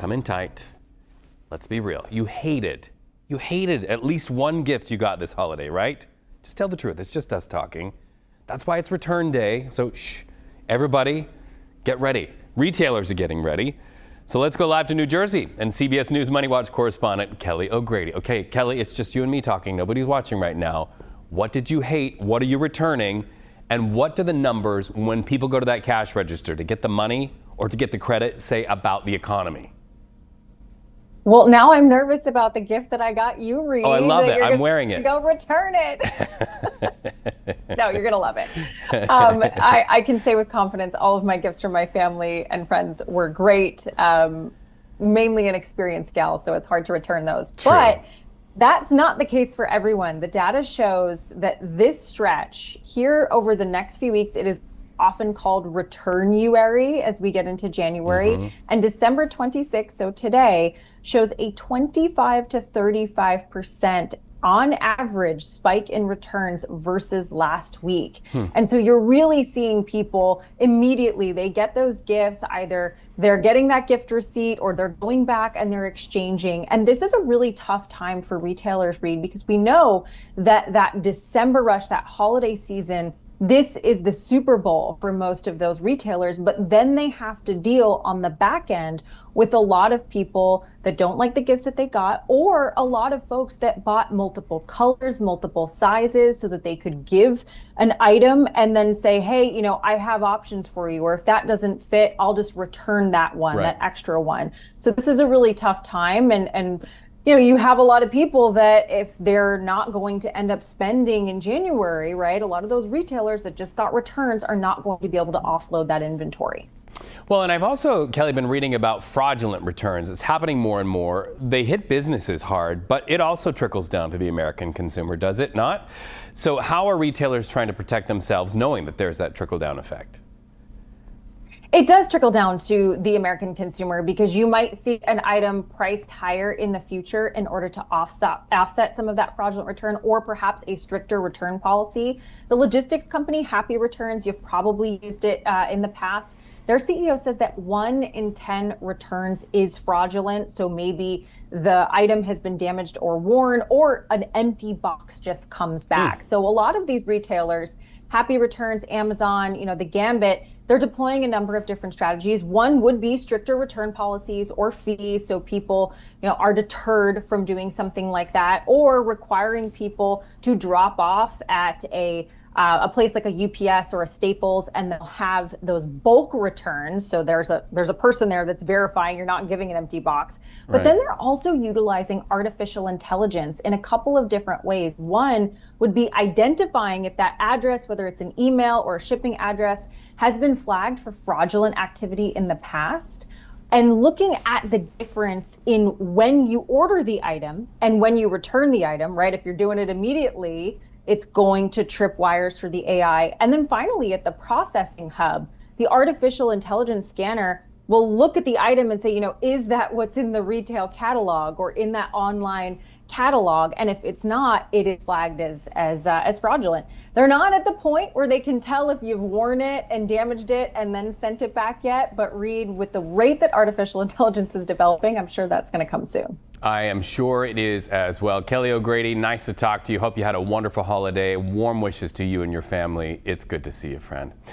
come in tight. Let's be real. You hated at least one gift you got this holiday, right? Just tell the truth. It's just us talking. That's why it's return day. So shh, everybody get ready. Retailers are getting ready. So let's go live to New Jersey and CBS News MoneyWatch correspondent Kelly O'Grady. Okay, Kelly, it's just you and me talking. Nobody's watching right now. What did you hate? What are you returning? And what do the numbers when people go to that cash register to get the money or to get the credit say about the economy? Well, now I'm nervous about the gift that I got you, Reed. Oh, I love it. I'm wearing it. Go return it. No, you're going to love it. I can say with confidence, all of my gifts from my family and friends were great. Mainly an experienced gal, so it's hard to return those. True. But that's not the case for everyone. The data shows that this stretch here over the next few weeks, it is often called returnuary as we get into January. And December 26th, so today, shows a 25 to 35% on average spike in returns versus last week. And so you're really seeing people immediately, they get those gifts, either they're getting that gift receipt or they're going back and they're exchanging. And this is a really tough time for retailers, Reed, because we know that that December rush, that holiday season, this is the Super Bowl for most of those retailers, but then they have to deal on the back end with a lot of people that don't like the gifts that they got, or a lot of folks that bought multiple colors, multiple sizes, so that they could give an item and then say, hey, you know, I have options for you, or if that doesn't fit, I'll just return that one, that extra one. So this is a really tough time, and you know, you have a lot of people that if they're not going to end up spending in January, right, a lot of those retailers that just got returns are not going to be able to offload that inventory. Well, and I've also, Kelly, been reading about fraudulent returns. It's happening more and more. They hit businesses hard, but it also trickles down to the American consumer, does it not? So how are retailers trying to protect themselves knowing that there's that trickle-down effect? It does trickle down to the American consumer because you might see an item priced higher in the future in order to offset some of that fraudulent return, or perhaps a stricter return policy. The logistics company, Happy Returns, you've probably used it in the past. Their CEO says that 1 in 10 returns is fraudulent. So maybe the item has been damaged or worn, or an empty box just comes back. So a lot of these retailers, Happy Returns, Amazon, you know, the Gambit, they're deploying a number of different strategies. One would be stricter return policies or fees, so people, you know, are deterred from doing something like that, or requiring people to drop off at a place like a UPS or a Staples, and they'll have those bulk returns. So there's a person there that's verifying you're not giving an empty box. But then they're also utilizing artificial intelligence in a couple of different ways. One would be identifying if that address, whether it's an email or a shipping address, has been flagged for fraudulent activity in the past, and looking at the difference in when you order the item and when you return the item, right? If you're doing it immediately, it's going to trip wires for the AI. And then finally, at the processing hub, the artificial intelligence scanner will look at the item and say, you know, is that what's in the retail catalog or in that online catalog? And if it's not, it is flagged as fraudulent. They're not at the point where they can tell if you've worn it and damaged it and then sent it back yet. But Reed, with the rate that artificial intelligence is developing, I'm sure that's going to come soon. I am sure it is as well. Kelly O'Grady, nice to talk to you. Hope you had a wonderful holiday. Warm wishes to you and your family. It's good to see you, friend.